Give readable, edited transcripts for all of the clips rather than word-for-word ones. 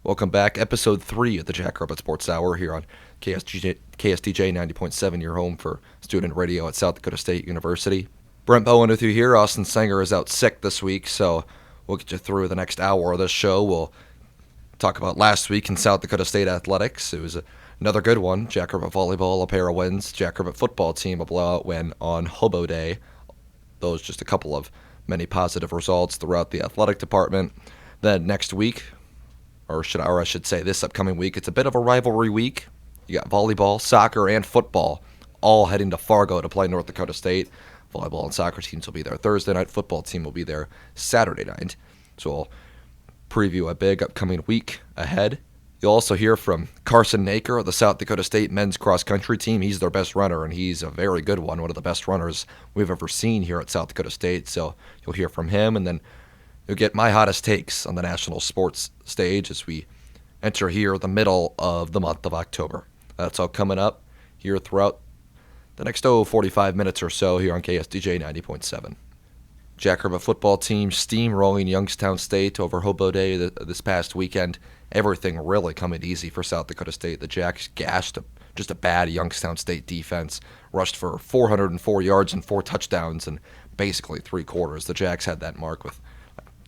Welcome back, episode 3 of the Jackrabbit Sports Hour here on KSDJ 90.7, your home for student radio at South Dakota State University. Brent Bowen with you here. Austin Sanger is out sick this week, so we'll get you through the next hour of this show. We'll talk about last week in South Dakota State athletics. It was another good one. Jackrabbit volleyball, a pair of wins. Jackrabbit football team, a blowout win on Hobo Day. Those just a couple of many positive results throughout the athletic department. Then next week, or I should say this upcoming week, it's a bit of a rivalry week. You got volleyball, soccer, and football all heading to Fargo to play North Dakota State. Volleyball and soccer teams will be there Thursday night. Football team will be there Saturday night. So we'll preview a big upcoming week ahead. You'll also hear from Carson Naker of the South Dakota State men's cross-country team. He's their best runner, and he's a very good one of the best runners we've ever seen here at South Dakota State. So you'll hear from him, and then you'll get my hottest takes on the national sports stage as we enter here the middle of the month of October. That's all coming up here throughout the next 45 minutes or so here on KSDJ 90.7. Jackrabbit football team steamrolling Youngstown State over Hobo Day this past weekend. Everything really coming easy for South Dakota State. The Jacks gashed just a bad Youngstown State defense, rushed for 404 yards and 4 touchdowns in basically 3 quarters. The Jacks had that mark with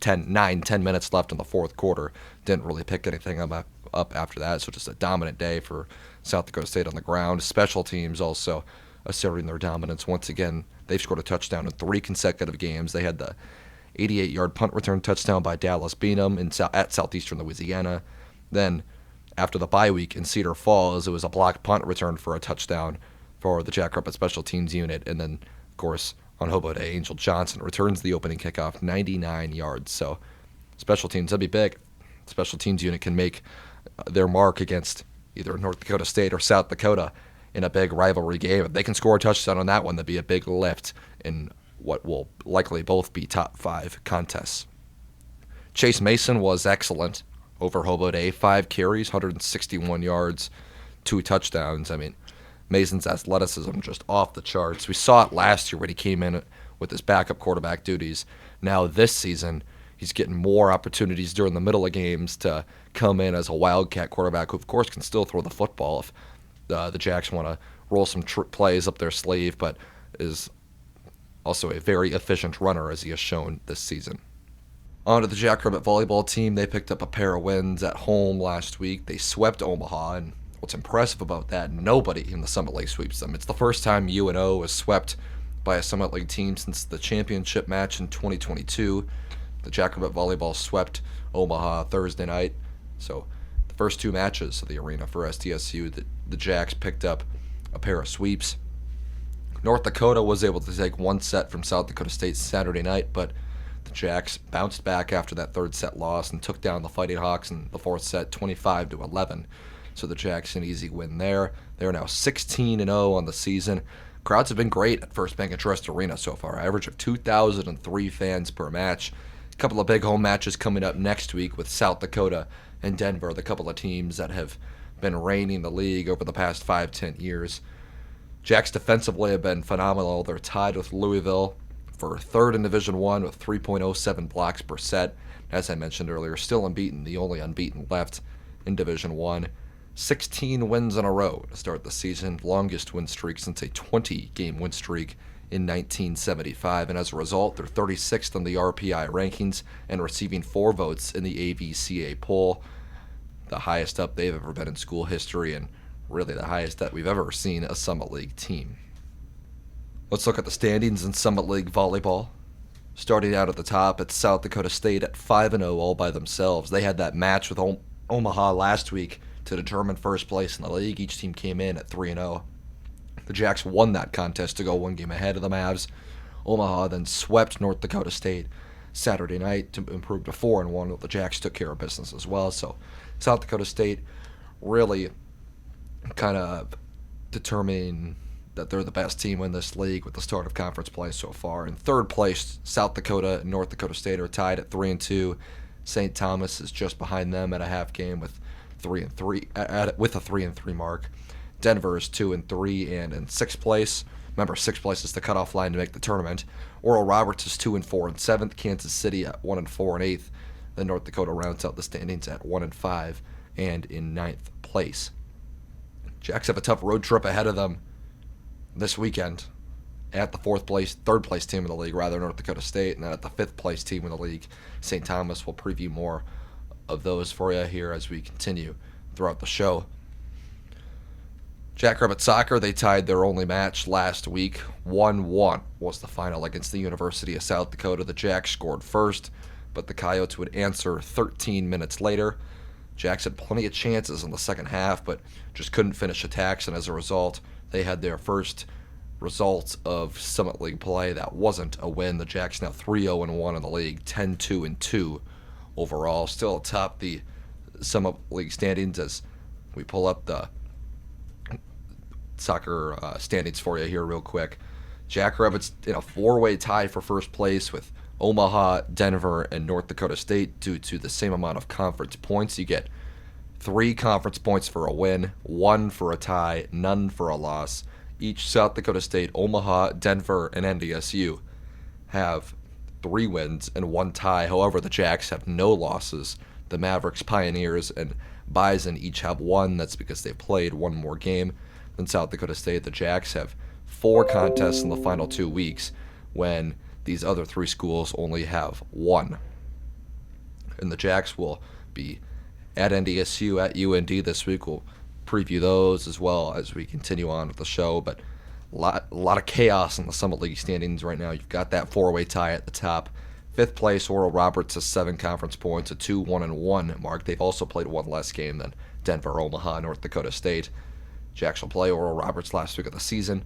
10 minutes left in the fourth quarter. Didn't really pick anything up after that, so just a dominant day for South Dakota State on the ground. Special teams also asserting their dominance once again. They've scored a touchdown in 3 consecutive games. They had the 88-yard punt return touchdown by Dallas Beanham at Southeastern Louisiana. Then, after the bye week in Cedar Falls, it was a blocked punt return for a touchdown for the Jackrabbit special teams unit. And then, of course, on Hobo Day, Angel Johnson returns the opening kickoff, 99 yards. So, special teams, that'd be big. Special teams unit can make their mark against either North Dakota State or South Dakota in a big rivalry game. If they can score a touchdown on that one, that'd be a big lift in what will likely both be top 5 contests. Chase Mason was excellent over Hobo Day. 5 carries, 161 yards, 2 touchdowns. I mean, Mason's athleticism just off the charts. We saw it last year when he came in with his backup quarterback duties. Now this season, he's getting more opportunities during the middle of games to come in as a wildcat quarterback who, of course, can still throw the football if the Jacks want to roll some plays up their sleeve, but is also a very efficient runner, as he has shown this season. On to the Jackrabbit volleyball team. They picked up a pair of wins at home last week. They swept Omaha, and what's impressive about that, nobody in the Summit League sweeps them. It's the first time UNO was swept by a Summit League team since the championship match in 2022. The Jackrabbit volleyball swept Omaha Thursday night, so the first 2 matches of the arena for SDSU, the Jacks picked up a pair of sweeps. North Dakota was able to take 1 set from South Dakota State Saturday night, but the Jacks bounced back after that 3rd set loss and took down the Fighting Hawks in the 4th set 25-11. So the Jacks an easy win there. They're now 16-0 on the season. Crowds have been great at First Bank and Trust Arena so far. Average of 2,003 fans per match. A couple of big home matches coming up next week with South Dakota and Denver, the couple of teams that have been reigning the league over the past 5-10 years. Jacks defensively have been phenomenal. They're tied with Louisville for 3rd in Division I with 3.07 blocks per set. As I mentioned earlier, still unbeaten, the only unbeaten left in Division I. 16 wins in a row to start the season, longest win streak since a 20-game win streak in 1975, and as a result, they're 36th on the RPI rankings and receiving 4 votes in the AVCA poll, the highest up they've ever been in school history, and really the highest that we've ever seen a Summit League team. Let's look at the standings in Summit League volleyball. Starting out at the top, it's South Dakota State at 5-0 all by themselves. They had that match with Omaha last week to determine first place in the league. Each team came in at 3-0. The Jacks won that contest to go 1 game ahead of the Mavs. Omaha then swept North Dakota State Saturday night to improve to 4-1. The Jacks took care of business as well. So South Dakota State really kind of determining that they're the best team in this league with the start of conference play so far. In 3rd place, South Dakota and North Dakota State are tied at 3-2. St. Thomas is just behind them at a half game with 3-3 with a 3-3 mark. Denver is 2-3 and in 6th place. Remember, 6th place is the cutoff line to make the tournament. Oral Roberts is 2-4 in 7th. Kansas City at 1-4 in 8th. Then North Dakota rounds out the standings at 1-5 and in 9th place. Jacks have a tough road trip ahead of them this weekend at the third place team in the league, North Dakota State, and then at the 5th place team in the league, St. Thomas. We'll preview more of those for you here as we continue throughout the show. Jackrabbit Soccer, they tied their only match last week. 1-1 was the final against the University of South Dakota. The Jacks scored first, but the Coyotes would answer 13 minutes later. Jacks had plenty of chances in the second half, but just couldn't finish attacks, and as a result, they had their first result of Summit League play that wasn't a win. The Jacks now 3-0-1 in the league, 10-2-2 overall. Still atop the Summit League standings as we pull up the soccer standings for you here real quick. Jackrabbits in a four-way tie for first place with Omaha, Denver, and North Dakota State due to the same amount of conference points. You get 3 conference points for a win, 1 for a tie, none for a loss. Each South Dakota State, Omaha, Denver, and NDSU have 3 wins and 1 tie. However, the Jacks have no losses. The Mavericks, Pioneers, and Bison each have 1. That's because they've played 1 more game than South Dakota State. The Jacks have 4 contests in the final 2 weeks when these other 3 schools only have 1. And the Jacks will be at NDSU, at UND this week. We'll preview those as well as we continue on with the show. But a lot of chaos in the Summit League standings right now. You've got that 4-way tie at the top. 5th place, Oral Roberts has 7 conference points, a 2-1-1 mark. They've also played 1 less game than Denver, Omaha, and North Dakota State. Jacks will play Oral Roberts last week of the season.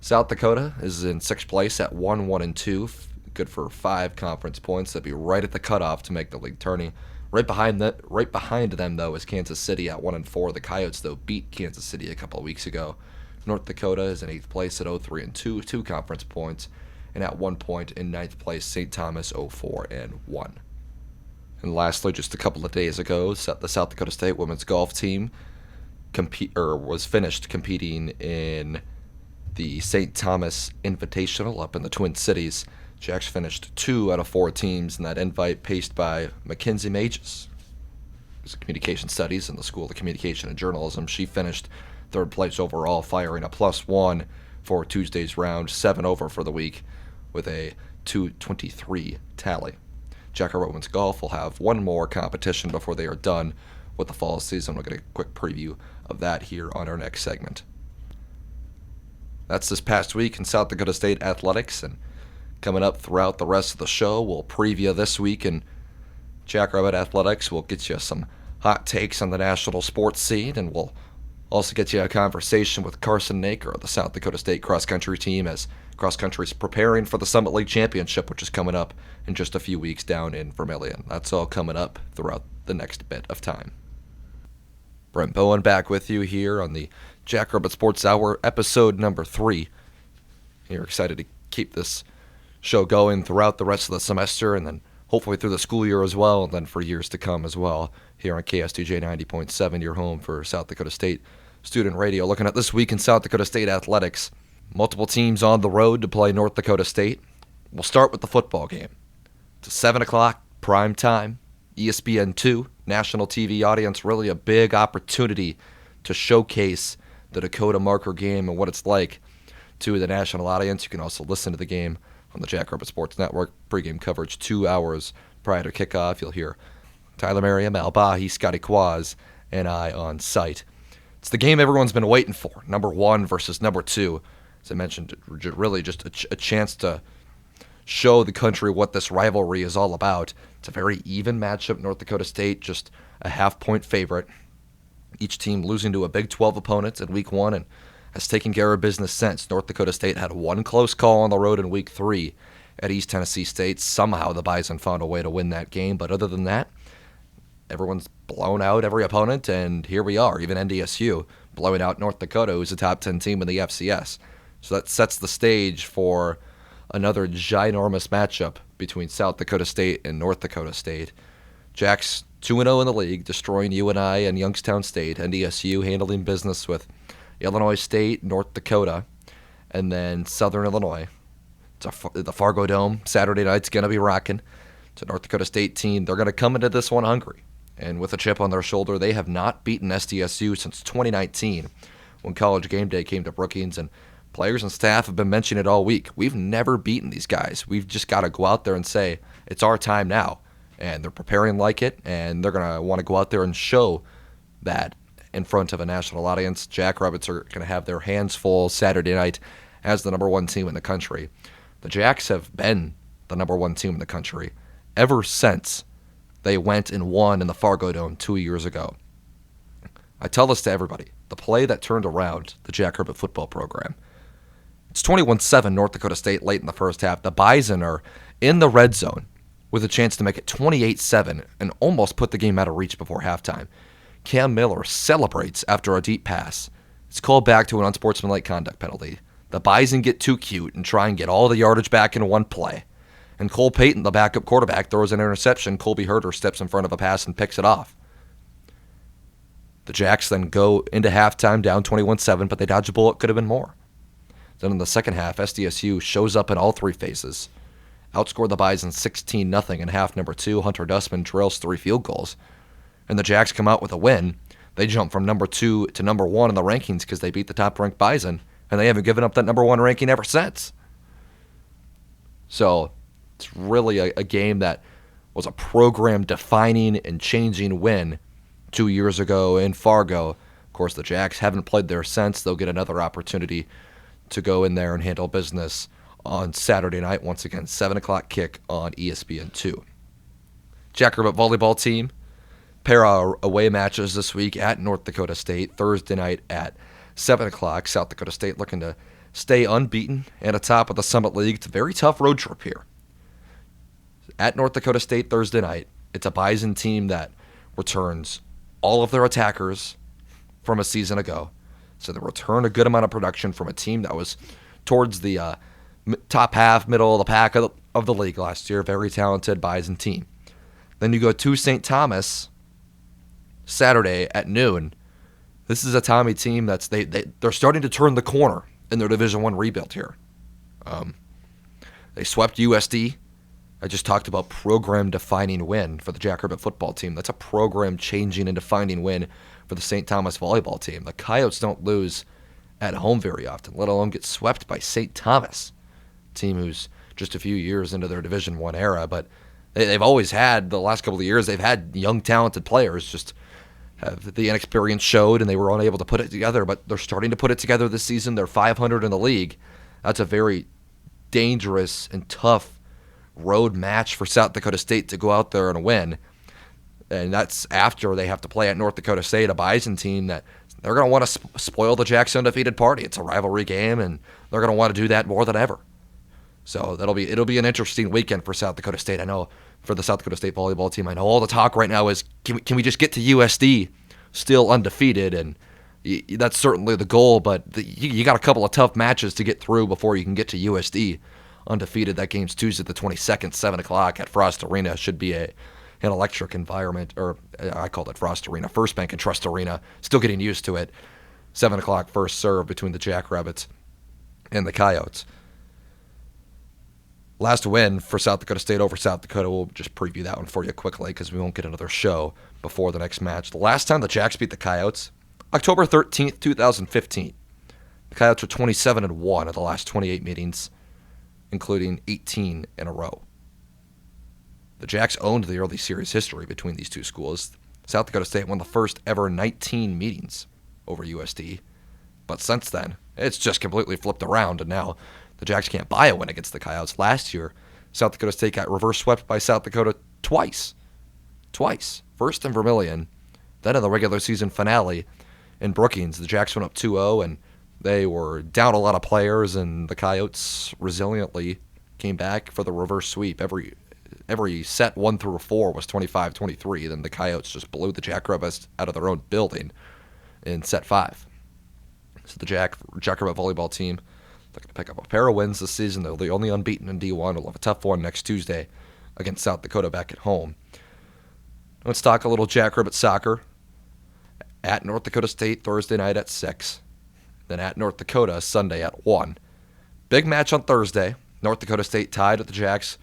South Dakota is in 6th place at 1-1-2, good for 5 conference points. They'll be right at the cutoff to make the league tourney. Right behind them, though, is Kansas City at 1-4. The Coyotes, though, beat Kansas City a couple of weeks ago. North Dakota is in 8th place at 0-3-2, 2 conference points. And at 1 point in 9th place, St. Thomas 0-4-1. And lastly, just a couple of days ago, the South Dakota State women's golf team was finished competing in the St. Thomas Invitational up in the Twin Cities. Jacks finished 2 out of 4 teams in that invite, paced by Mackenzie Mages, who's communication studies in the School of Communication and Journalism. She finished 3rd place overall, firing a +1 for Tuesday's round, 7 over for the week, with a 223 tally. Jackrabbit Women's Golf will have 1 more competition before they are done with the fall season. We'll get a quick preview of that here on our next segment. That's this past week in South Dakota State athletics, and coming up throughout the rest of the show, we'll preview this week in Jackrabbit athletics. We'll get you some hot takes on the national sports scene, and we'll also get you a conversation with Carson Naker of the South Dakota State cross-country team as cross-country is preparing for the Summit League Championship, which is coming up in just a few weeks down in Vermillion. That's all coming up throughout the next bit of time. Brent Bowen back with you here on the Jackrabbit Sports Hour, episode number 3. You're excited to keep this show going throughout the rest of the semester and then hopefully through the school year as well, and then for years to come as well here on KSDJ 90.7, your home for South Dakota State Student Radio. Looking at this week in South Dakota State athletics, multiple teams on the road to play North Dakota State. We'll start with the football game. It's a 7 o'clock prime time, ESPN2, national TV audience, really a big opportunity to showcase the Dakota Marker game and what it's like to the national audience. You can also listen to the game on the Jackrabbit Sports Network. Pregame coverage 2 hours prior to kickoff. You'll hear Tyler Merriam, Al Bahi, Scotty Quaz, and I on site. It's the game everyone's been waiting for, number 1 versus number 2. As I mentioned, really just a chance to show the country what this rivalry is all about. It's a very even matchup. North Dakota State just a half-point favorite. Each team losing to a Big 12 opponent in Week 1 and has taken care of business since. North Dakota State had 1 close call on the road in Week 3 at East Tennessee State. Somehow the Bison found a way to win that game, but other than that, everyone's blown out every opponent, and here we are, even NDSU blowing out North Dakota, who's a top 10 team in the FCS. So that sets the stage for another ginormous matchup between South Dakota State and North Dakota State. Jacks 2-0 in the league, destroying UNI and Youngstown State. NDSU handling business with Illinois State, North Dakota, and then Southern Illinois. It's the Fargo Dome. Saturday night's going to be rocking. It's a North Dakota State team. They're going to come into this one hungry. And with a chip on their shoulder, they have not beaten SDSU since 2019 when College Game Day came to Brookings. And players and staff have been mentioning it all week. We've never beaten these guys. We've just got to go out there and say, it's our time now. And they're preparing like it, and they're going to want to go out there and show that in front of a national audience. Jackrabbits are going to have their hands full Saturday night as the number one team in the country. The Jacks have been the number one team in the country ever since they went and won in the Fargo Dome 2 years ago. I tell this to everybody. The play that turned around the Jackrabbit football program. It's 21-7 North Dakota State late in the first half. The Bison are in the red zone with a chance to make it 28-7 and almost put the game out of reach before halftime. Cam Miller celebrates after a deep pass. It's called back to an unsportsmanlike conduct penalty. The Bison get too cute and try and get all the yardage back in one play. And Cole Payton, the backup quarterback, throws an interception. Colby Herter steps in front of a pass and picks it off. The Jacks then go into halftime down 21-7, but they dodge a bullet. Could have been more. Then in the second half, SDSU shows up in all three phases. Outscored the Bison 16-0 in half number 2. Hunter Dustman drills 3 field goals. And the Jacks come out with a win. They jump from number 2 to number 1 in the rankings because they beat the top-ranked Bison, and they haven't given up that number 1 ranking ever since. So it's really a game that was a program-defining and changing win 2 years ago in Fargo. Of course, the Jacks haven't played there since. They'll get another opportunity to go in there and handle business on Saturday night. Once again, 7 o'clock kick on ESPN2. Jackrabbit volleyball team. Pair of away matches this week at North Dakota State. Thursday night at 7 o'clock. South Dakota State looking to stay unbeaten and atop of the Summit League. It's a very tough road trip here. At North Dakota State Thursday night, it's a Bison team that returns all of their attackers from a season ago. So they return a good amount of production from a team that was towards the top half, middle of the pack of the league last year. Very talented Bison team. Then you go to St. Thomas Saturday at noon. This is a Tommy team that's they're starting to turn the corner in their Division I rebuild here. They swept USD. I just talked about program-defining win for the Jackrabbit football team. That's a program-changing and defining win for the St. Thomas volleyball team. The Coyotes don't lose at home very often, let alone get swept by St. Thomas, a team who's just a few years into their Division I era. But they've always had, the last couple of years, they've had young, talented players, just have the inexperience showed, and they were unable to put it together. But they're starting to put it together this season. They're 500 in the league. That's a very dangerous and tough road match for South Dakota State to go out there and win. And that's after they have to play at North Dakota State, a Bison team that they're going to want to spoil the Jacks' undefeated party. It's a rivalry game, and they're going to want to do that more than ever. So it'll be an interesting weekend for South Dakota State. I know for the South Dakota State volleyball team, I know all the talk right now is can we just get to USD still undefeated, and that's certainly the goal. But you got a couple of tough matches to get through before you can get to USD undefeated. That game's Tuesday the 22nd, 7 o'clock at Frost Arena. Should be an electric environment, or I called it Frost Arena, First Bank and Trust Arena. Still getting used to it. 7 o'clock first serve between the Jackrabbits and the Coyotes. Last win for South Dakota State over South Dakota. We'll just preview that one for you quickly because we won't get another show before the next match. The last time the Jacks beat the Coyotes, October 13th, 2015. The Coyotes are 27-1 of the last 28 meetings, including 18 in a row. The Jacks owned the early series history between these two schools. South Dakota State won the first ever 19 meetings over USD. But since then, it's just completely flipped around, and now the Jacks can't buy a win against the Coyotes. Last year, South Dakota State got reverse swept by South Dakota twice. First in Vermilion, then in the regular season finale in Brookings. The Jacks went up 2-0, and they were down a lot of players, and the Coyotes resiliently came back for the reverse sweep. Every set 1 through 4 was 25-23. Then the Coyotes just blew the Jackrabbits out of their own building in set 5. So the Jackrabbit volleyball team looking to pick up a pair of wins this season. They're the only unbeaten in D1. We'll have a tough one next Tuesday against South Dakota back at home. Let's talk a little Jackrabbit soccer. At North Dakota State Thursday night at 6. Then at North Dakota Sunday at 1. Big match on Thursday. North Dakota State tied with the Jacks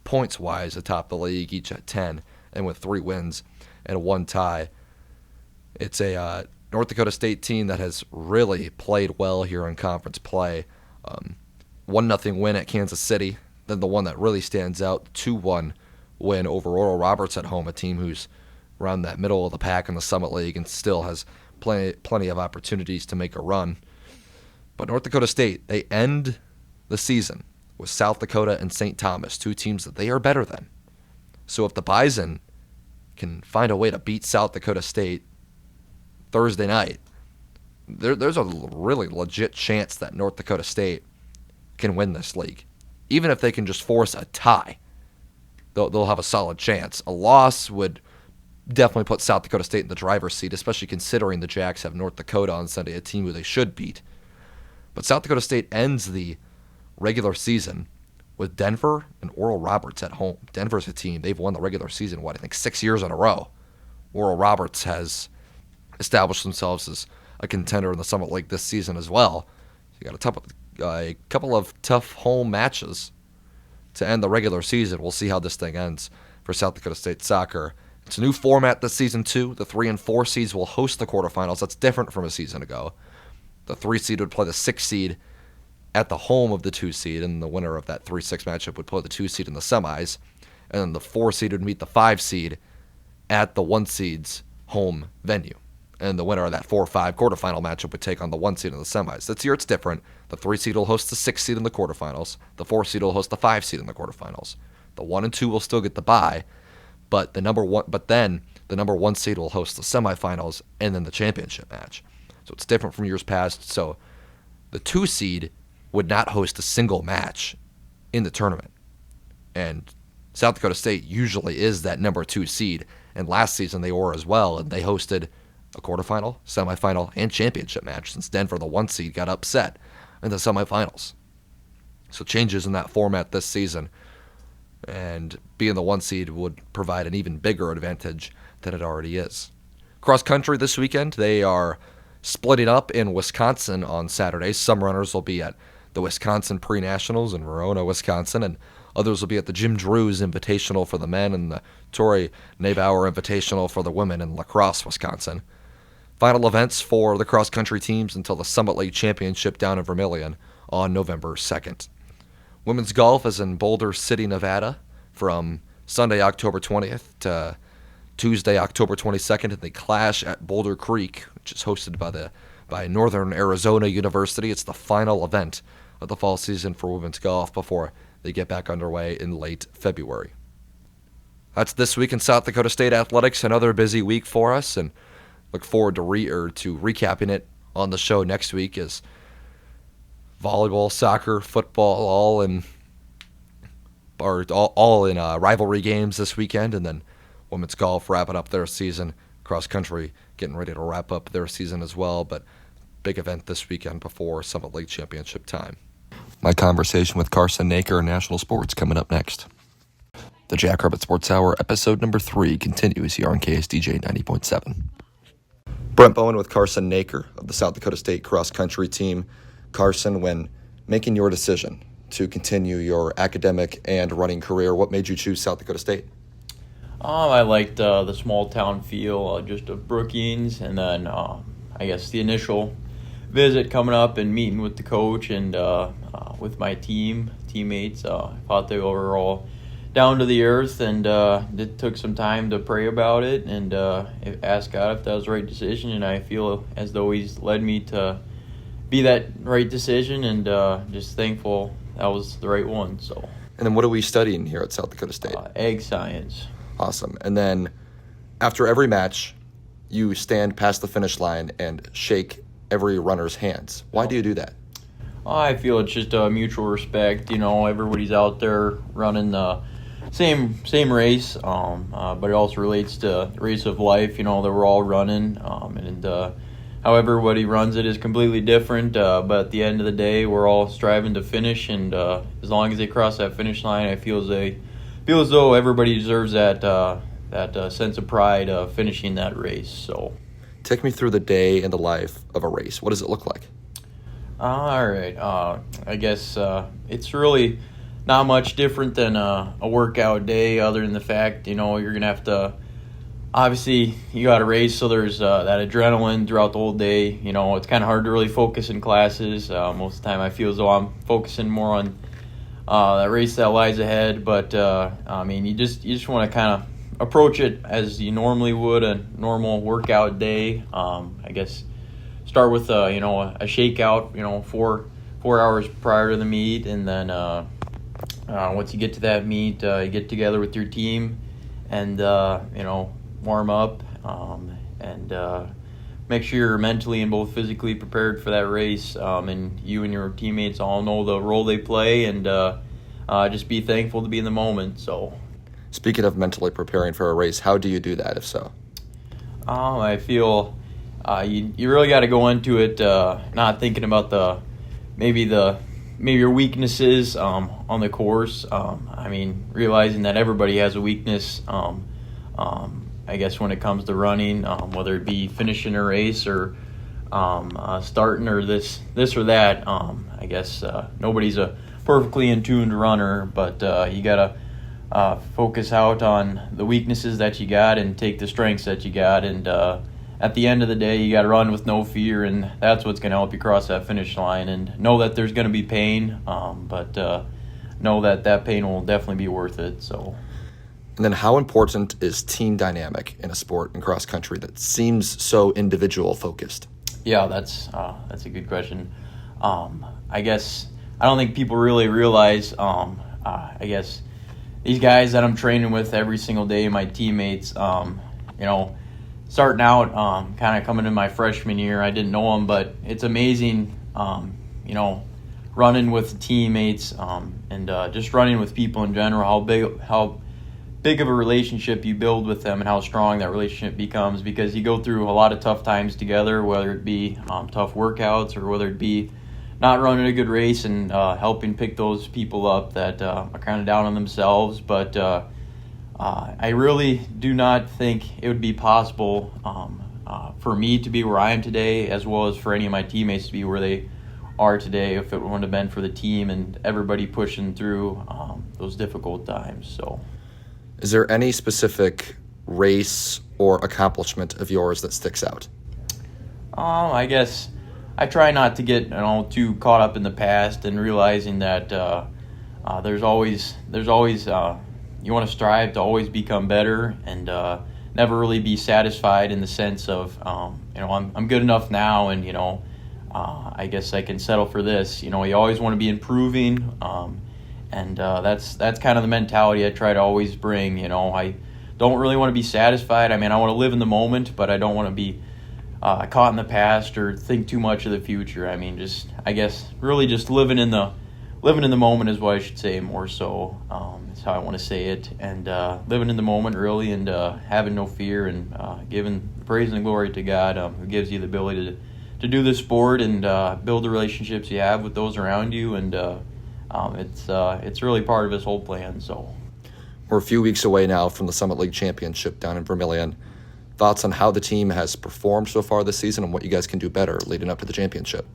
points-wise atop the league, each at 10, and with 3 wins and 1 tie. It's a North Dakota State team that has really played well here in conference play. 1-0 win at Kansas City, then the one that really stands out, 2-1 win over Oral Roberts at home, a team who's around that middle of the pack in the Summit League and still has plenty of opportunities to make a run. But North Dakota State, they end the season with South Dakota and St. Thomas, 2 teams that they are better than. So if the Bison can find a way to beat South Dakota State Thursday night, there's a really legit chance that North Dakota State can win this league. Even if they can just force a tie, they'll have a solid chance. A loss would definitely put South Dakota State in the driver's seat, especially considering the Jacks have North Dakota on Sunday, a team who they should beat. But South Dakota State ends the regular season with Denver and Oral Roberts at home. Denver's a team, they've won the regular season, 6 years in a row. Oral Roberts has established themselves as a contender in the Summit League this season as well. You got a couple of tough home matches to end the regular season. We'll see how this thing ends for South Dakota State soccer. It's a new format this season, too. The 3 and 4 seeds will host the quarterfinals. That's different from a season ago. The 3 seed would play the 6 seed at the home of the 2 seed, and the winner of that 3-6 matchup would play the 2 seed in the semis. And then the 4 seed would meet the 5 seed at the 1 seed's home venue. And the winner of that 4-5 quarterfinal matchup would take on the 1 seed in the semis. This year it's different. The 3 seed will host the 6 seed in the quarterfinals. The 4 seed will host the 5 seed in the quarterfinals. The 1 and 2 will still get the bye, but then the number 1 seed will host the semifinals and then the championship match. So it's different from years past. So the 2 seed would not host a single match in the tournament. And South Dakota State usually is that number 2 seed. And last season they were as well, and they hosted a quarterfinal, semifinal, and championship match since Denver, the 1 seed, got upset in the semifinals. So changes in that format this season, and being the 1 seed would provide an even bigger advantage than it already is. Cross country this weekend, they are splitting up in Wisconsin on Saturday. Some runners will be at the Wisconsin Pre-Nationals in Verona, Wisconsin, and others will be at the Jim Drews Invitational for the men and the Torrey Neubauer Invitational for the women in La Crosse, Wisconsin. Final events for the cross-country teams until the Summit League Championship down in Vermilion on November 2nd. Women's golf is in Boulder City, Nevada from Sunday, October 20th to Tuesday, October 22nd, and they clash at Boulder Creek, which is hosted by Northern Arizona University. It's the final event of the fall season for women's golf before they get back underway in late February. That's this week in South Dakota State athletics. Another busy week for us, and look forward to recapping it on the show next week as volleyball, soccer, football, all in rivalry games this weekend, and then women's golf wrapping up their season, cross country getting ready to wrap up their season as well. But big event this weekend before Summit League Championship time. My conversation with Carson Naker, National Sports, coming up next. The Jackrabbit Sports Hour, episode number 3, continues here on KSDJ 90.7. Brent Bowen with Carson Naker of the South Dakota State cross country team. Carson, when making your decision to continue your academic and running career, what made you choose South Dakota State? I liked the small town feel just of Brookings, and then I guess the initial visit coming up and meeting with the coach and with my teammates. I thought they were all down to the earth, and it took some time to pray about it and ask God if that was the right decision, and I feel as though He's led me to be that right decision, and just thankful that was the right one. So. And then what are we studying here at South Dakota State? Ag science. Awesome. And then after every match, you stand past the finish line and shake every runner's hands. Why do you do that? I feel it's just a mutual respect. Everybody's out there running the same race, but it also relates to the race of life, that we're all running. And how everybody runs it is completely different, but at the end of the day, we're all striving to finish, and as long as they cross that finish line, I feel as though everybody deserves that sense of pride of finishing that race. So, take me through the day in the life of a race. What does it look like? All right. I guess it's really not much different than a workout day, other than the fact, you're going to have to, obviously, you got to race, so there's that adrenaline throughout the whole day. It's kind of hard to really focus in classes. Most of the time I feel as though I'm focusing more on that race that lies ahead. But, you just want to kind of approach it as you normally would a normal workout day. I guess start with, a shakeout, 4 hours prior to the meet. And then once you get to that meet, you get together with your team and, warm up and make sure you're mentally and both physically prepared for that race, and you and your teammates all know the role they play, and just be thankful to be in the moment. So, speaking of mentally preparing for a race, how do you do that, if so? I feel you really got to go into it not thinking about maybe your weaknesses on the course. Realizing that everybody has a weakness. I guess when it comes to running, whether it be finishing a race or starting or this or that, I guess nobody's a perfectly in tuned runner, but you gotta focus out on the weaknesses that you got and take the strengths that you got, and at the end of the day, you got to run with no fear, and that's what's going to help you cross that finish line. And know that there's going to be pain, but know that pain will definitely be worth it. So. And then how important is team dynamic in a sport in cross country that seems so individual focused? Yeah, that's a good question. I guess I don't think people really realize. I guess these guys that I'm training with every single day, my teammates, starting out, kind of coming in my freshman year, I didn't know them, but it's amazing, running with teammates and just running with people in general, how big of a relationship you build with them and how strong that relationship becomes, because you go through a lot of tough times together, whether it be tough workouts or whether it be not running a good race, and helping pick those people up that are kind of down on themselves. But I really do not think it would be possible for me to be where I am today, as well as for any of my teammates to be where they are today, if it wouldn't have been for the team and everybody pushing through those difficult times. So, is there any specific race or accomplishment of yours that sticks out? I guess I try not to get too caught up in the past, and realizing that there's always you want to strive to always become better, and never really be satisfied in the sense of I'm good enough now, and I guess I can settle for this. You always want to be improving, and that's kind of the mentality I try to always bring. I don't really want to be satisfied. I want to live in the moment, but I don't want to be caught in the past or think too much of the future. I guess really just living in the moment is what I should say, more so. Is how I want to say it, and living in the moment really, and having no fear, and giving praise and glory to God, who gives you the ability to do this sport and build the relationships you have with those around you, and it's really part of his whole plan. So we're a few weeks away now from the Summit League Championship down in Vermillion. Thoughts on how the team has performed so far this season and what you guys can do better leading up to the championship?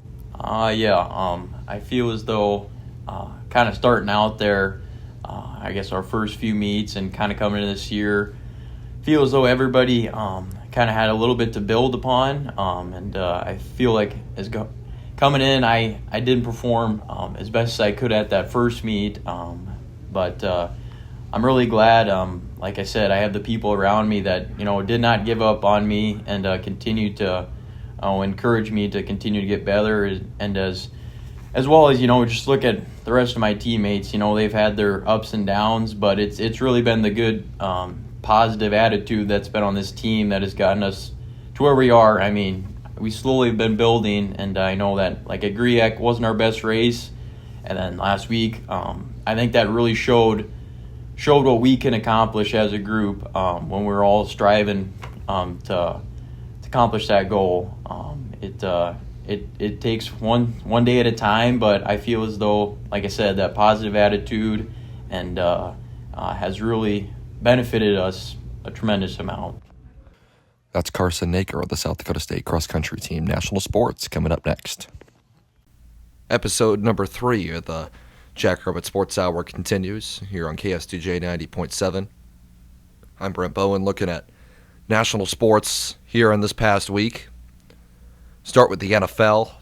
I feel as though kind of starting out there, I guess our first few meets and kind of coming into this year, feel as though everybody kind of had a little bit to build upon, and I feel like coming in, I didn't perform as best as I could at that first meet, but I'm really glad, like I said, I have the people around me that did not give up on me, and continued to encourage me to continue to get better, and as well as just look at the rest of my teammates. They've had their ups and downs, but it's really been the good positive attitude that's been on this team that has gotten us to where we are. We slowly have been building, and I know that like at Griec wasn't our best race, and then last week I think that really showed what we can accomplish as a group when we're all striving to accomplish that goal. It takes one day at a time, but I feel as though, like I said, that positive attitude and has really benefited us a tremendous amount. That's Carson Naker of the South Dakota State Cross Country Team. National Sports coming up next. Episode number 3 of the Jackrabbit Sports Hour continues here on KSDJ 90.7. I'm Brent Bowen looking at national sports here in this past week. Start with the NFL.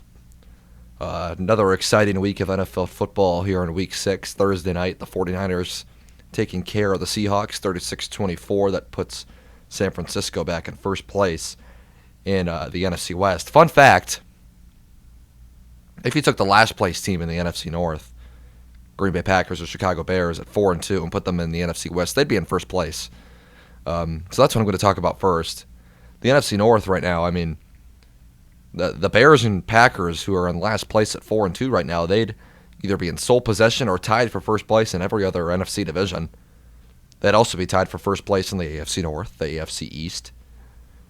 Another exciting week of NFL football here in Week 6. Thursday night, the 49ers taking care of the Seahawks, 36-24. That puts San Francisco back in first place in the NFC West. Fun fact, if you took the last place team in the NFC North, Green Bay Packers or Chicago Bears at 4-2 and put them in the NFC West, they'd be in first place. So that's what I'm going to talk about first. The NFC North right now, I mean, the Bears and Packers, who are in last place at 4-2 right now, they'd either be in sole possession or tied for first place in every other NFC division. They'd also be tied for first place in the AFC North. The AFC East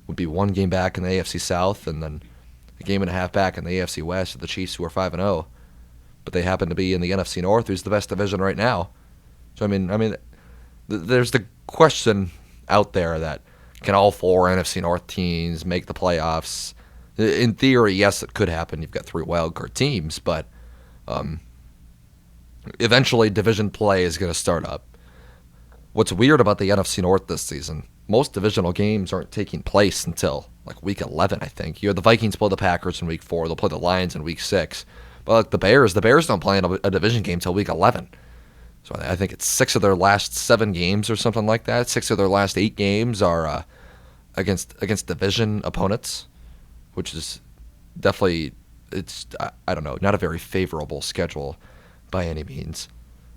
would be one game back in the AFC South, and then a game and a half back in the AFC West. The Chiefs, who are 5-0. But they happen to be in the NFC North, who's the best division right now. So, I mean, there's the question out there that can all four NFC North teams make the playoffs? In theory, yes, it could happen. You've got 3 wildcard teams, but eventually division play is going to start up. What's weird about the NFC North this season, most divisional games aren't taking place until like Week 11, I think. You have the Vikings play the Packers in Week 4. They'll play the Lions in Week 6. But like the Bears don't play in a division game until Week 11. So I think it's 6 of their last 7 games or something like that. 6 of their last 8 games are against division opponents, which is definitely, I don't know, not a very favorable schedule by any means.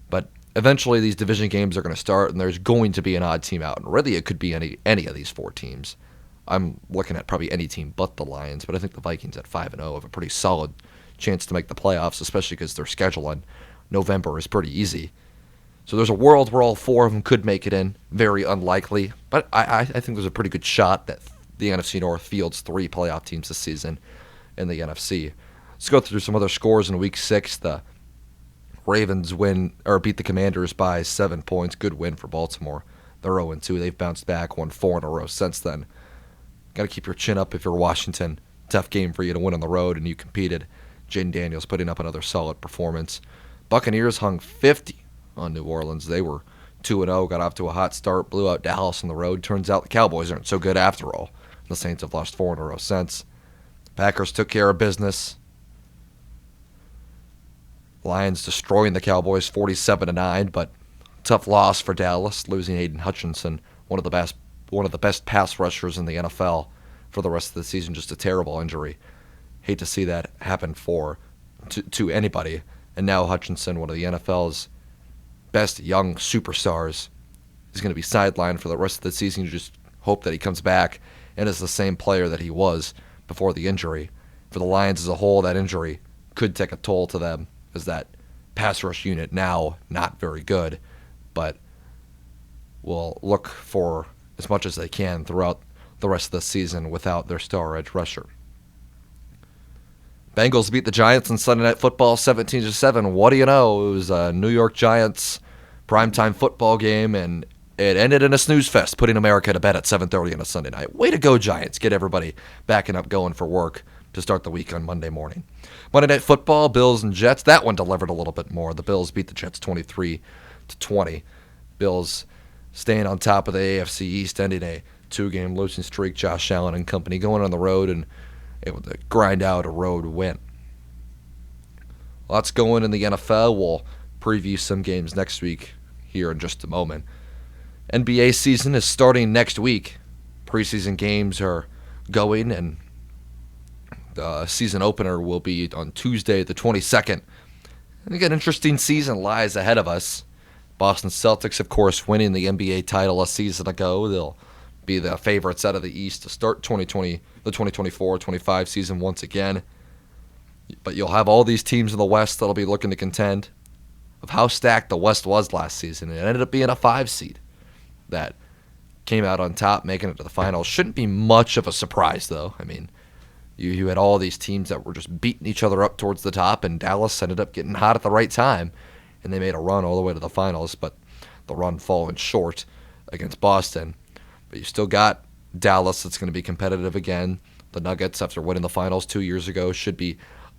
But eventually these division games are going to start, and there's going to be an odd team out. And really it could be any of these 4 teams. I'm looking at probably any team but the Lions, but I think the Vikings at 5-0 have a pretty solid chance to make the playoffs, especially because their schedule in November is pretty easy. So there's a world where all 4 of them could make it in. Very unlikely, but I think there's a pretty good shot that the NFC North fields 3 playoff teams this season in the NFC. Let's go through some other scores in Week 6. The Ravens beat the Commanders by 7 points. Good win for Baltimore. They're 0-2. They've bounced back, won 4 in a row since then. Got to keep your chin up if you're Washington. Tough game for you to win on the road, and you competed. Jaden Daniels putting up another solid performance. Buccaneers hung 50 on New Orleans. They were 2-0, got off to a hot start, blew out Dallas on the road. Turns out the Cowboys aren't so good after all. The Saints have lost 4 in a row since. Packers took care of business. Lions destroying the Cowboys 47-9, but tough loss for Dallas, losing Aiden Hutchinson, one of the best pass rushers in the NFL for the rest of the season. Just a terrible injury. Hate to see that happen to anybody. And now Hutchinson, one of the NFL's best young superstars, is going to be sidelined for the rest of the season. You just hope that he comes back and is the same player that he was before the injury. For the Lions as a whole, that injury could take a toll to them, as that pass rush unit now not very good, but will look for as much as they can throughout the rest of the season without their star edge rusher. Bengals beat the Giants on Sunday Night Football 17-7. What do you know? It was a New York Giants primetime football game, and it ended in a snooze fest, putting America to bed at 7:30 on a Sunday night. Way to go, Giants. Get everybody backing up going for work to start the week on Monday morning. Monday Night Football, Bills and Jets. That one delivered a little bit more. The Bills beat the Jets 23-20. Bills staying on top of the AFC East, ending a 2-game losing streak. Josh Allen and company going on the road and able to grind out a road win. Lots going in the NFL. We'll preview some games next week here in just a moment. NBA season is starting next week. Preseason games are going, and the season opener will be on Tuesday the 22nd. I think an interesting season lies ahead of us. Boston Celtics, of course, winning the NBA title a season ago. They'll be the favorites out of the East to start the 2024-25 season once again. But you'll have all these teams in the West that'll be looking to contend. Of how stacked the West was last season, it ended up being a 5 seed that came out on top, making it to the finals. Shouldn't be much of a surprise, though. I mean, you had all these teams that were just beating each other up towards the top, and Dallas ended up getting hot at the right time, and they made a run all the way to the finals, but the run falling short against Boston. But you still got Dallas that's going to be competitive again. The Nuggets, after winning the finals 2 years ago, should be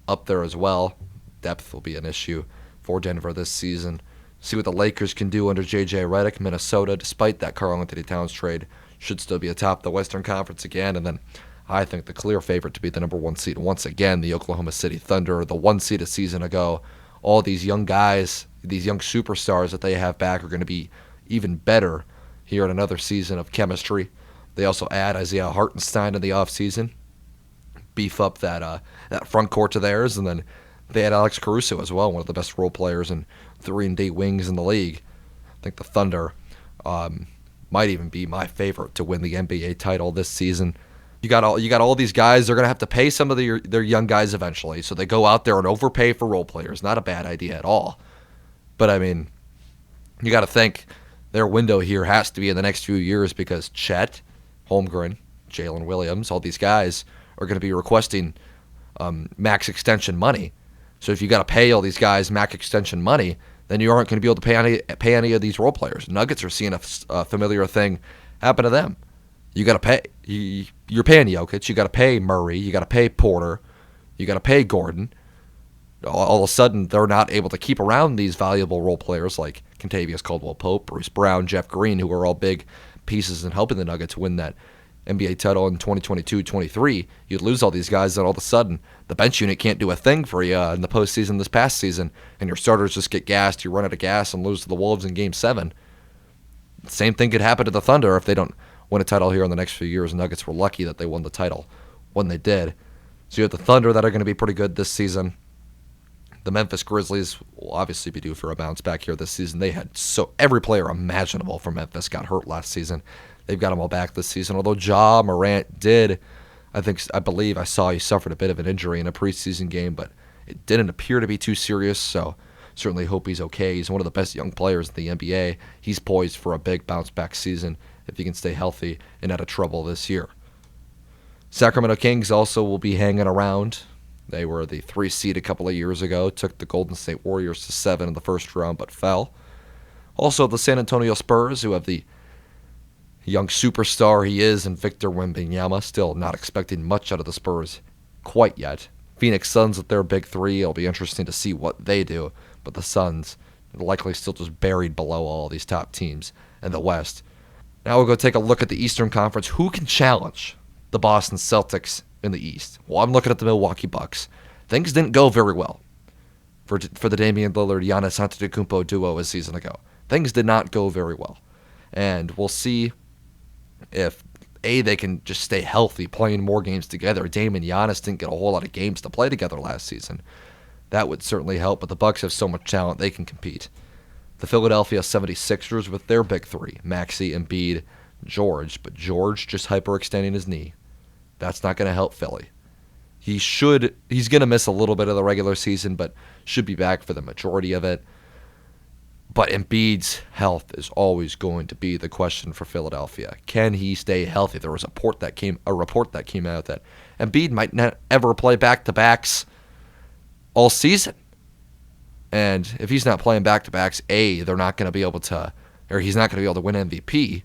up there as well. Depth will be an issue for Denver this season. See what the Lakers can do under J.J. Redick. Minnesota, despite that Karl-Anthony Towns trade, should still be atop the Western Conference again. And then I think the clear favorite to be the number 1 seed once again, the Oklahoma City Thunder, the 1 seed a season ago. All these young guys, these young superstars that they have back are going to be even better here in another season of chemistry. They also add Isaiah Hartenstein in the offseason, beef up that front court to theirs, and then they had Alex Caruso as well, one of the best role players and 3-and-D wings in the league. I think the Thunder might even be my favorite to win the NBA title this season. You got all these guys. They're going to have to pay some of their young guys eventually, so they go out there and overpay for role players. Not a bad idea at all. But, I mean, you got to think their window here has to be in the next few years because Chet, Holmgren, Jalen Williams, all these guys are going to be requesting max extension money. So if you got to pay all these guys max extension money, then you aren't going to be able to pay any of these role players. Nuggets are seeing a familiar thing happen to them. You got to pay. You're paying Jokic. You got to pay Murray. You got to pay Porter. You got to pay Gordon. All of a sudden, they're not able to keep around these valuable role players like Kentavious Caldwell-Pope, Bruce Brown, Jeff Green, who are all big pieces in helping the Nuggets win that NBA title in 2022-23. You'd lose all these guys, and all of a sudden, the bench unit can't do a thing for you in the postseason this past season, and your starters just get gassed. You run out of gas and lose to the Wolves in Game 7. Same thing could happen to the Thunder if they don't win a title here in the next few years. Nuggets were lucky that they won the title when they did. So you have the Thunder that are going to be pretty good this season. The Memphis Grizzlies will obviously be due for a bounce back here this season. They had every player imaginable from Memphis got hurt last season. They've got them all back this season. Although Ja Morant did, I believe I saw he suffered a bit of an injury in a preseason game, but it didn't appear to be too serious, so certainly hope he's okay. He's one of the best young players in the NBA. He's poised for a big bounce back season if he can stay healthy and out of trouble this year. Sacramento Kings also will be hanging around. They were the 3 seed a couple of years ago, took the Golden State Warriors to 7 in the first round, but fell. Also, the San Antonio Spurs, who have the young superstar he is in Victor Wembanyama, still not expecting much out of the Spurs quite yet. Phoenix Suns with their big 3, it'll be interesting to see what they do, but the Suns are likely still just buried below all these top teams in the West. Now we'll go take a look at the Eastern Conference. Who can challenge the Boston Celtics in the East? Well, I'm looking at the Milwaukee Bucks. Things didn't go very well for the Damian Lillard-Giannis Antetokounmpo duo a season ago. Things did not go very well. And we'll see if, A, they can just stay healthy, playing more games together. Dame and Giannis didn't get a whole lot of games to play together last season. That would certainly help, but the Bucks have so much talent they can compete. The Philadelphia 76ers with their big 3, Maxey, Embiid, George, but George just hyperextending his knee. That's not going to help Philly. He's going to miss a little bit of the regular season, but should be back for the majority of it. But Embiid's health is always going to be the question for Philadelphia. Can he stay healthy? There was a report that came out that Embiid might not ever play back-to-backs all season. And if he's not playing back-to-backs, A, they're not going to be able to, or he's not going to be able to win MVP.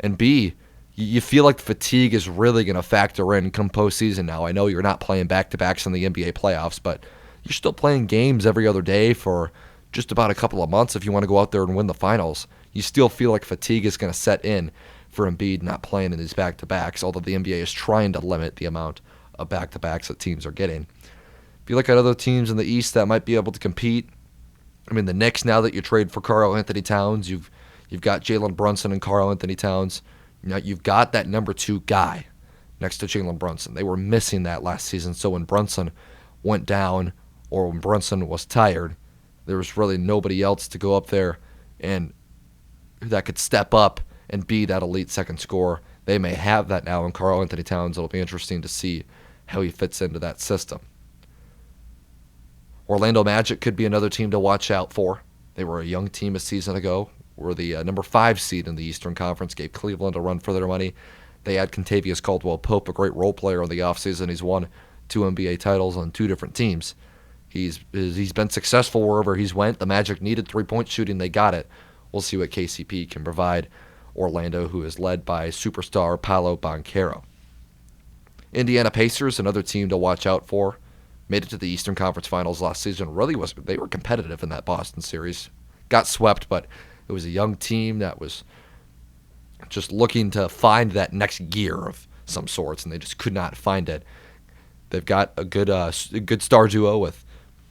And B, you feel like fatigue is really going to factor in come postseason now. I know you're not playing back-to-backs in the NBA playoffs, but you're still playing games every other day for just about a couple of months if you want to go out there and win the finals. You still feel like fatigue is going to set in for Embiid not playing in these back-to-backs, although the NBA is trying to limit the amount of back-to-backs that teams are getting. If you look at other teams in the East that might be able to compete, I mean, the Knicks, now that you trade for Karl-Anthony Towns, you've got Jalen Brunson and Karl-Anthony Towns. Now you've got that number 2 guy next to Jalen Brunson. They were missing that last season, so when Brunson went down or when Brunson was tired, there was really nobody else to go up there and that could step up and be that elite second scorer. They may have that now in Karl-Anthony Towns. It'll be interesting to see how he fits into that system. Orlando Magic could be another team to watch out for. They were a young team a season ago. Were the number 5 seed in the Eastern Conference, gave Cleveland a run for their money. They had Kentavious Caldwell-Pope, a great role player in the offseason. He's won 2 NBA titles on 2 different teams. He's been successful wherever he's went. The Magic needed 3-point shooting. They got it. We'll see what KCP can provide Orlando, who is led by superstar Paolo Banchero. Indiana Pacers, another team to watch out for. made it to the Eastern Conference Finals last season. They were competitive in that Boston series. Got swept, but it was a young team that was just looking to find that next gear of some sorts, and they just could not find it. They've got a good star duo with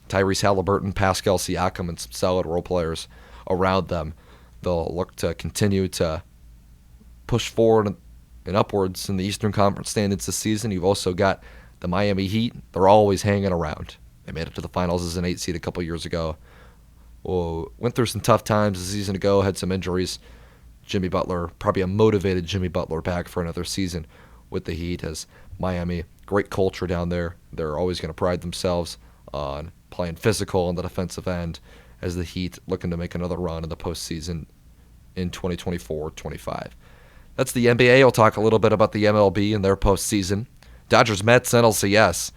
Tyrese Halliburton, Pascal Siakam, and some solid role players around them. They'll look to continue to push forward and upwards in the Eastern Conference standings this season. You've also got the Miami Heat. They're always hanging around. They made it to the finals as an 8 seed a couple years ago. Went through some tough times a season ago, had some injuries. Jimmy Butler, probably a motivated Jimmy Butler, back for another season with the Heat, as Miami, great culture down there. They're always going to pride themselves on playing physical on the defensive end, as the Heat looking to make another run in the postseason in 2024-25. That's the NBA. I'll talk a little bit about the MLB and their postseason. Dodgers-Mets, NLCS,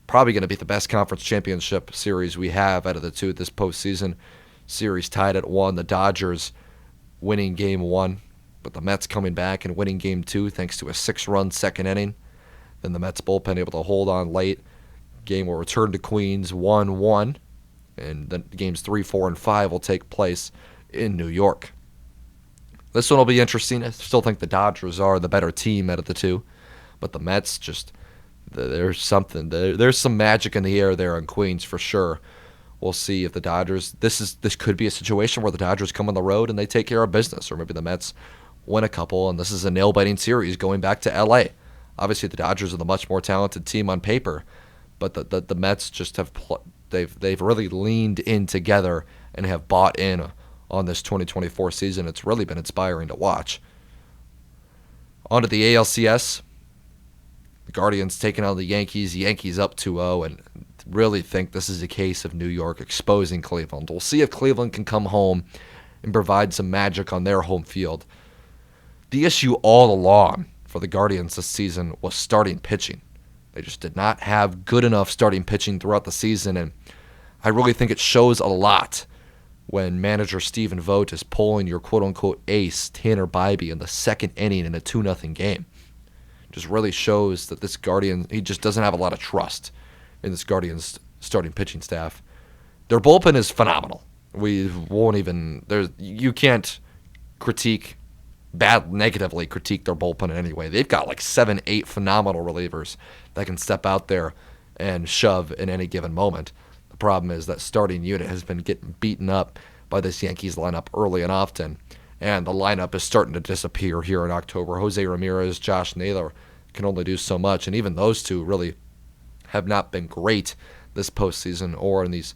probably going to be the best conference championship series we have out of the two this postseason. Series tied at 1. The Dodgers winning Game 1, but the Mets coming back and winning Game 2 thanks to a 6-run second inning. Then the Mets bullpen able to hold on late. Game will return to Queens 1-1, and then games 3, 4, and 5 will take place in New York. This one will be interesting. I still think the Dodgers are the better team out of the two, but the Mets just, there's something. There's some magic in the air there in Queens for sure. We'll see if the Dodgers, this could be a situation where the Dodgers come on the road and they take care of business, or maybe the Mets win a couple, and this is a nail-biting series going back to L.A. Obviously, the Dodgers are the much more talented team on paper, but the Mets just they've really leaned in together and have bought in on this 2024 season. It's really been inspiring to watch. On to the ALCS. The Guardians taking on the Yankees up 2-0, and really think this is a case of New York exposing Cleveland. We'll see if Cleveland can come home and provide some magic on their home field. The issue all along for the Guardians this season was starting pitching. They just did not have good enough starting pitching throughout the season, and I really think it shows a lot when manager Stephen Vogt is pulling your quote-unquote ace, Tanner Bybee, in the second inning in a 2-0 game. Just really shows that this Guardian, he just doesn't have a lot of trust in this Guardians starting pitching staff. Their bullpen is phenomenal. You can't negatively critique their bullpen in any way. They've got like 7, 8 phenomenal relievers that can step out there and shove in any given moment. The problem is that starting unit has been getting beaten up by this Yankees lineup early and often, and the lineup is starting to disappear here in October. Jose Ramirez, Josh Naylor can only do so much, and even those two really have not been great this postseason or in these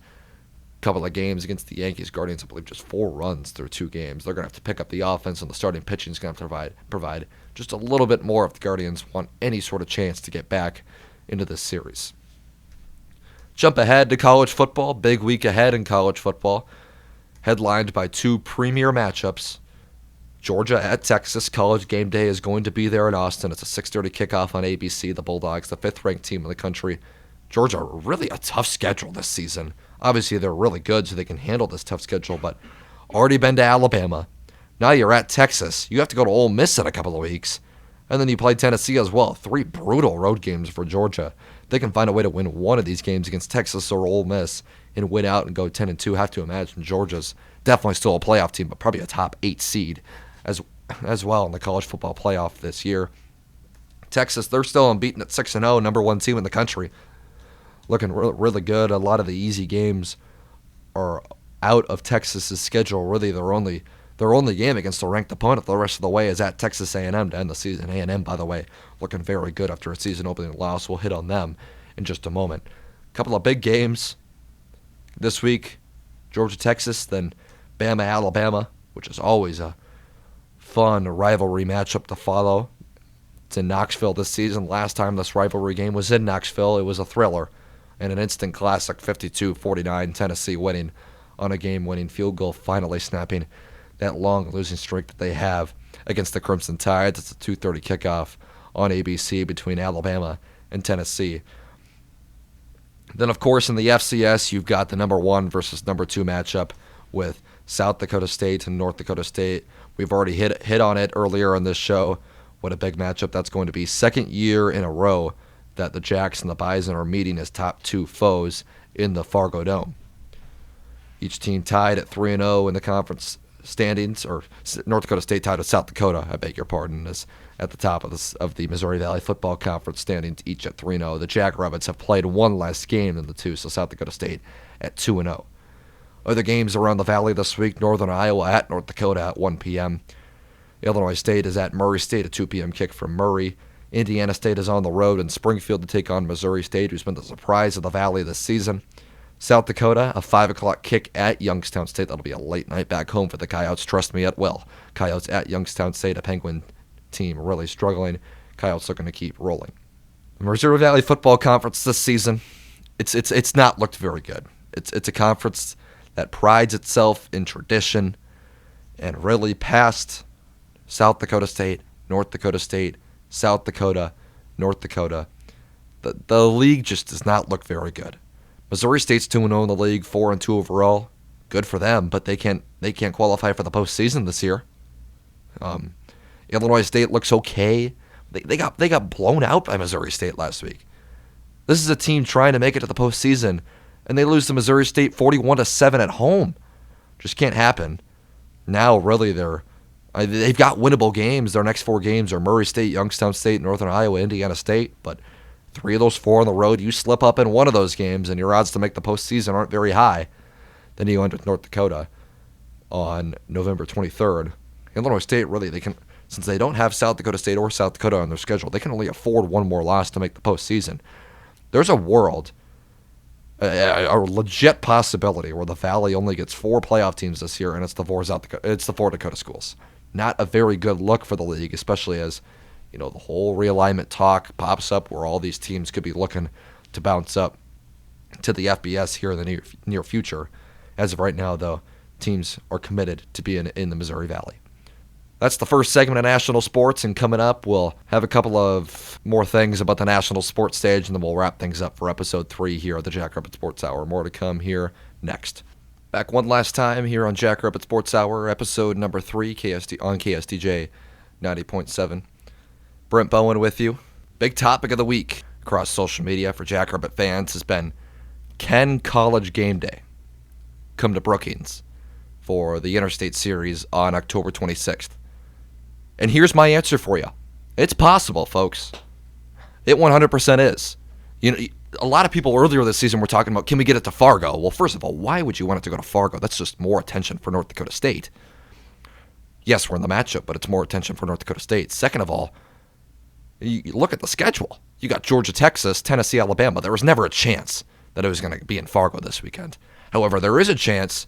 couple of games against the Yankees. Guardians, I believe, just 4 runs through 2 games. They're going to have to pick up the offense, and the starting pitching is going to have to provide just a little bit more if the Guardians want any sort of chance to get back into this series. Jump ahead to college football. Big week ahead in college football, headlined by 2 premier matchups. Georgia at Texas. College game day is going to be there in Austin. It's a 6:30 kickoff on ABC. The Bulldogs, the 5th-ranked team in the country. Georgia, really a tough schedule this season. Obviously, they're really good, so they can handle this tough schedule, but already been to Alabama. Now you're at Texas. You have to go to Ole Miss in a couple of weeks. And then you play Tennessee as well. 3 brutal road games for Georgia. They can find a way to win one of these games against Texas or Ole Miss and win out and go 10-2. Have to imagine Georgia's definitely still a playoff team, but probably a top 8 seed as well in the college football playoff this year. Texas, they're still unbeaten at 6-0, number 1 team in the country. Looking really good. A lot of the easy games are out of Texas's schedule. Really, their only game against a ranked opponent the rest of the way is at Texas A&M to end the season. A&M, by the way, looking very good after a season opening loss. We'll hit on them in just a moment. A couple of big games this week. Georgia, Texas, then Bama, Alabama, which is always a fun rivalry matchup to follow. It's in Knoxville this season. Last time this rivalry game was in Knoxville, it was a thriller and an instant classic, 52-49, Tennessee winning on a game-winning field goal, finally snapping that long losing streak that they have against the Crimson Tides. It's a 2:30 kickoff on ABC between Alabama and Tennessee. Then, of course, in the FCS, you've got the number 1 versus number 2 matchup with South Dakota State and North Dakota State. We've already hit on it earlier on this show. What a big matchup that's going to be. Second year in a row that the Jacks and the Bison are meeting as top two foes in the Fargo Dome. Each team tied at 3-0 in the conference standings, or North Dakota State tied with South Dakota, I beg your pardon, is at the top of the Missouri Valley Football Conference standings, each at 3-0. The Jackrabbits have played one less game than the two, so South Dakota State at 2-0. Other games around the Valley this week: Northern Iowa at North Dakota at 1 p.m. Illinois State is at Murray State, a 2 p.m. kick from Murray. Indiana State is on the road in Springfield to take on Missouri State, who's been the surprise of the Valley this season. South Dakota, a 5 o'clock kick at Youngstown State. That'll be a late night back home for the Coyotes. Trust me, it will. Coyotes at Youngstown State, a Penguin team really struggling. Coyotes looking to keep rolling. The Missouri Valley Football Conference this season, it's not looked very good. It's a conference that prides itself in tradition, and really past South Dakota State, North Dakota State, South Dakota, North Dakota, the league just does not look very good. Missouri State's 2-0 in the league, 4-2 overall. Good for them, but they can't qualify for the postseason this year. Illinois State looks okay. They got blown out by Missouri State last week. This is a team trying to make it to the postseason, and they lose to Missouri State 41-7 at home. Just can't happen. Now, really, they've got winnable games. Their next 4 games are Murray State, Youngstown State, Northern Iowa, Indiana State. But 3 of those 4 on the road, you slip up in one of those games, and your odds to make the postseason aren't very high. Then you end with North Dakota on November 23rd. Illinois State, really, since they don't have South Dakota State or South Dakota on their schedule, they can only afford one more loss to make the postseason. There's a world, a legit possibility where the Valley only gets 4 playoff teams this year, and it's the 4 Dakota schools. Not a very good look for the league, especially as the whole realignment talk pops up where all these teams could be looking to bounce up to the FBS here in the near future. As of right now, though, teams are committed to being in the Missouri Valley. That's the first segment of National Sports, and coming up, we'll have a couple of more things about the National Sports stage, and then we'll wrap things up for Episode 3 here at the Jackrabbit Sports Hour. More to come here next. Back one last time here on Jackrabbit Sports Hour, Episode number 3, on KSTJ 90.7. Brent Bowen with you. Big topic of the week across social media for Jackrabbit fans has been, can College Game Day come to Brookings for the Interstate Series on October 26th? And here's my answer for you. It's possible, folks. It 100% is. A lot of people earlier this season were talking about, can we get it to Fargo? Well, first of all, why would you want it to go to Fargo? That's just more attention for North Dakota State. Yes, we're in the matchup, but it's more attention for North Dakota State. Second of all, you look at the schedule. You got Georgia, Texas, Tennessee, Alabama. There was never a chance that it was going to be in Fargo this weekend. However, there is a chance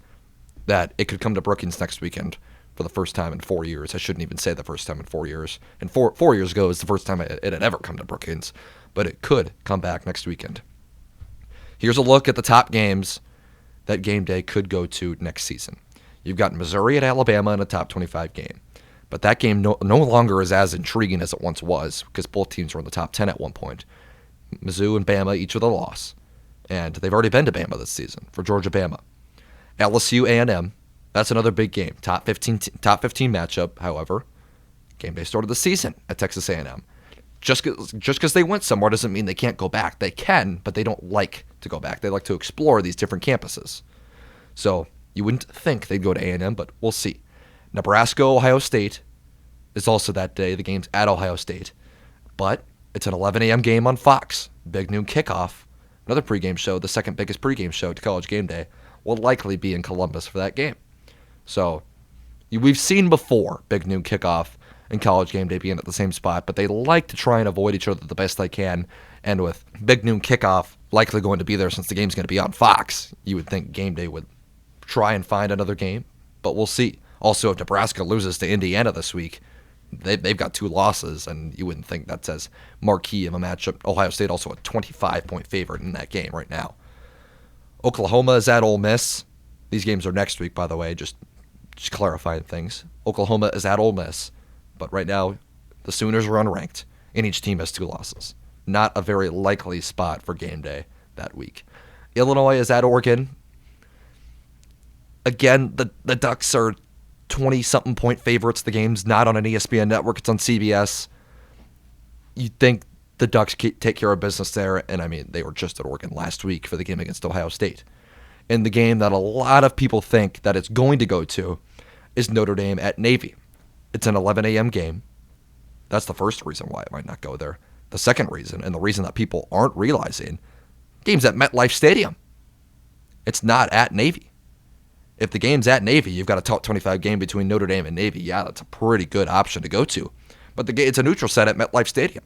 that it could come to Brookings next weekend for the first time in 4 years. I shouldn't even say the first time in 4 years. And 4 years ago is the first time it had ever come to Brookings. But it could come back next weekend. Here's a look at the top games that Game Day could go to next season. You've got Missouri at Alabama in a top 25 game. But that game no longer is as intriguing as it once was, because both teams were in the top 10 at one point. Mizzou and Bama each with a loss. And they've already been to Bama this season for Georgia-Bama. LSU A&M, that's another big game. Top 15 matchup, however. Game Day started the season at Texas A&M. Just because they went somewhere doesn't mean they can't go back. They can, but they don't like to go back. They like to explore these different campuses. So you wouldn't think they'd go to A&M, but we'll see. Nebraska, Ohio State is also that day. The game's at Ohio State. But it's an 11 a.m. game on Fox. Big noon kickoff. Another pregame show, the second biggest pregame show to College Game Day, will likely be in Columbus for that game. So we've seen before big noon kickoff and College Game Day being at the same spot, but they like to try and avoid each other the best they can. And with big noon kickoff likely going to be there since the game's going to be on Fox, you would think Game Day would try and find another game, but we'll see. Also, if Nebraska loses to Indiana this week, they've got 2 losses, and you wouldn't think that's as marquee of a matchup. Ohio State also a 25-point favorite in that game right now. Oklahoma is at Ole Miss. These games are next week, by the way, just clarifying things. Oklahoma is at Ole Miss, but right now the Sooners are unranked, and each team has 2 losses. Not a very likely spot for Game Day that week. Illinois is at Oregon. Again, the Ducks are 20-something point favorites. The game's not on an ESPN network. It's on CBS. You'd think the Ducks take care of business there. And I mean, they were just at Oregon last week for the game against Ohio State. And the game that a lot of people think that it's going to go to is Notre Dame at Navy. It's an 11 a.m. game. That's the first reason why it might not go there. The second reason, and the reason that people aren't realizing, game's at MetLife Stadium. It's not at Navy. If the game's at Navy, you've got a top 25 game between Notre Dame and Navy. Yeah, that's a pretty good option to go to. But it's a neutral site at MetLife Stadium.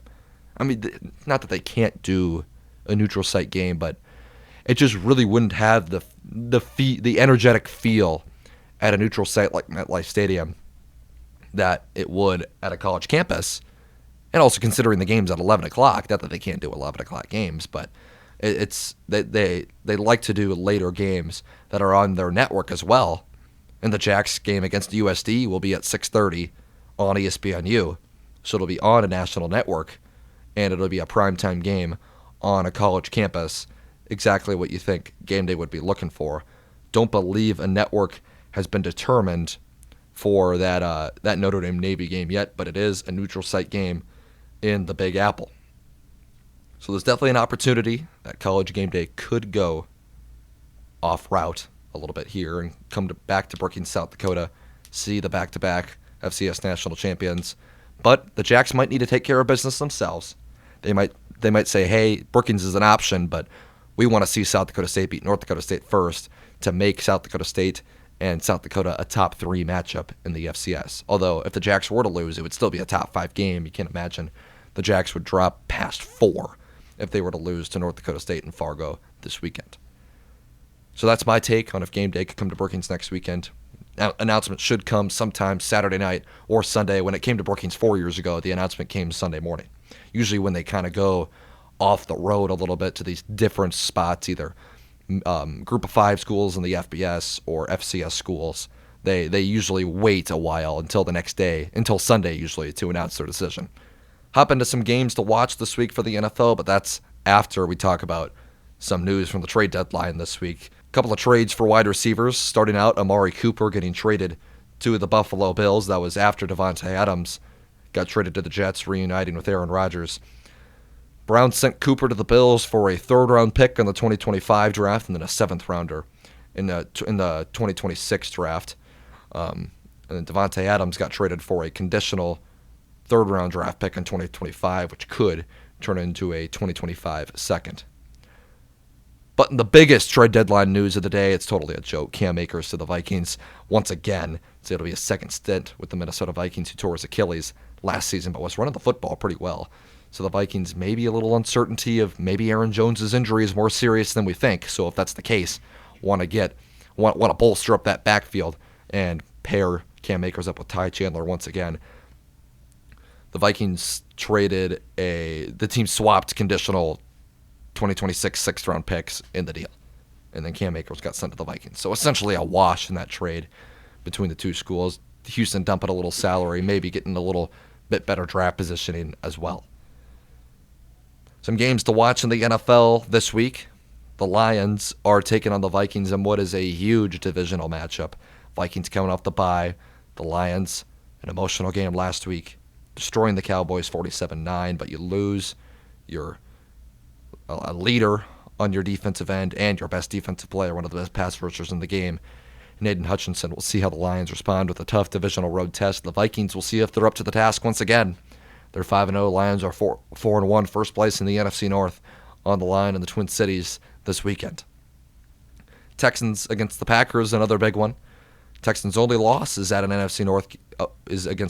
I mean, not that they can't do a neutral site game, but it just really wouldn't have the energetic feel at a neutral site like MetLife Stadium that it would at a college campus. And also considering the game's at 11 o'clock, not that they can't do 11 o'clock games, but they like to do later games that are on their network as well. And the Jacks game against the USD will be at 6:30 on ESPNU, so it'll be on a national network, and it'll be a primetime game on a college campus. Exactly what you think game day would be looking for. Don't believe a network has been determined for that Notre Dame Navy game yet, but it is a neutral site game in the Big Apple. So there's definitely an opportunity that college game day could go off route a little bit here and come back to Brookings, South Dakota, see the back-to-back FCS national champions. But the Jacks might need to take care of business themselves. They might say, hey, Brookings is an option, but we want to see South Dakota State beat North Dakota State first to make South Dakota State and South Dakota a top 3 matchup in the FCS. Although if the Jacks were to lose, it would still be a top 5 game. You can't imagine the Jacks would drop past 4 if they were to lose to North Dakota State and Fargo this weekend. So that's my take on if game day could come to Brookings next weekend. Now, announcement should come sometime Saturday night or Sunday. When it came to Brookings 4 years ago, the announcement came Sunday morning. Usually when they kind of go off the road a little bit to these different spots, either group of 5 schools in the FBS or FCS schools, they usually wait a while until the next day, until Sunday usually, to announce their decision. Hop into some games to watch this week for the NFL, but that's after we talk about some news from the trade deadline this week. A couple of trades for wide receivers. Starting out, Amari Cooper getting traded to the Buffalo Bills. That was after Davante Adams got traded to the Jets, reuniting with Aaron Rodgers. Browns sent Cooper to the Bills for a 3rd-round pick in the 2025 draft and then a 7th-rounder in the 2026 draft. And then Davante Adams got traded for a conditional 3rd-round draft pick in 2025, which could turn into a 2025 second. But in the biggest trade deadline news of the day, it's totally a joke. Cam Akers to the Vikings once again. So it'll be a second stint with the Minnesota Vikings, who tore his Achilles last season, but was running the football pretty well. So the Vikings, maybe a little uncertainty of maybe Aaron Jones' injury is more serious than we think. So if that's the case, want to bolster up that backfield and pair Cam Akers up with Ty Chandler once again. The Vikings the team swapped conditional 2026 6th-round picks in the deal. And then Cam Akers got sent to the Vikings. So essentially a wash in that trade between the two schools. Houston dumping a little salary, maybe getting a little bit better draft positioning as well. Some games to watch in the NFL this week. The Lions are taking on the Vikings in what is a huge divisional matchup. Vikings coming off the bye. The Lions, an emotional game last week, destroying the Cowboys 47-9, but you lose your a leader on your defensive end and your best defensive player, one of the best pass rushers in the game, Nathan Hutchinson. We'll see how the Lions respond with a tough divisional road test. The Vikings will see if they're up to the task once again. They're 5-0. Lions are 4-1, first place in the NFC North on the line in the Twin Cities this weekend. Texans against the Packers, another big one. Texans' only loss is against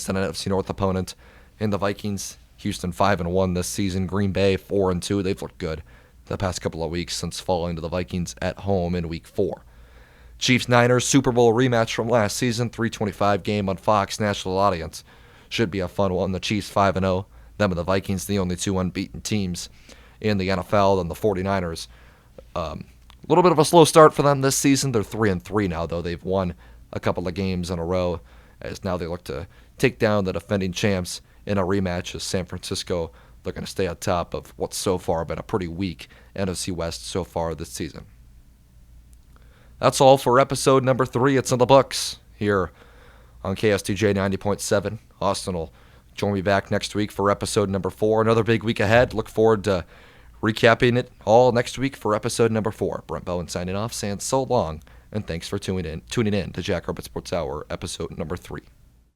an NFC North opponent in the Vikings. Houston 5-1 this season. Green Bay 4-2. They've looked good the past couple of weeks since falling to the Vikings at home in Week 4. Chiefs-Niners Super Bowl rematch from last season. 3:25 game on Fox national audience. Should be a fun one. The Chiefs 5-0. Them and the Vikings, the only 2 unbeaten teams in the NFL. And the 49ers, a little bit of a slow start for them this season. They're 3-3 now, though. They've won a couple of games in a row, as now they look to take down the defending champs in a rematch as San Francisco looking to stay on top of what's so far been a pretty weak NFC West so far this season. That's all for episode number 3. It's in the books here on KSTJ 90.7. Austin will Join me back next week for episode number 4. Another big week ahead. Look forward to recapping it all next week for episode number 4. Brent Bowen signing off, saying so long, and thanks for tuning in to Jackrabbit Sports Hour, episode number 3.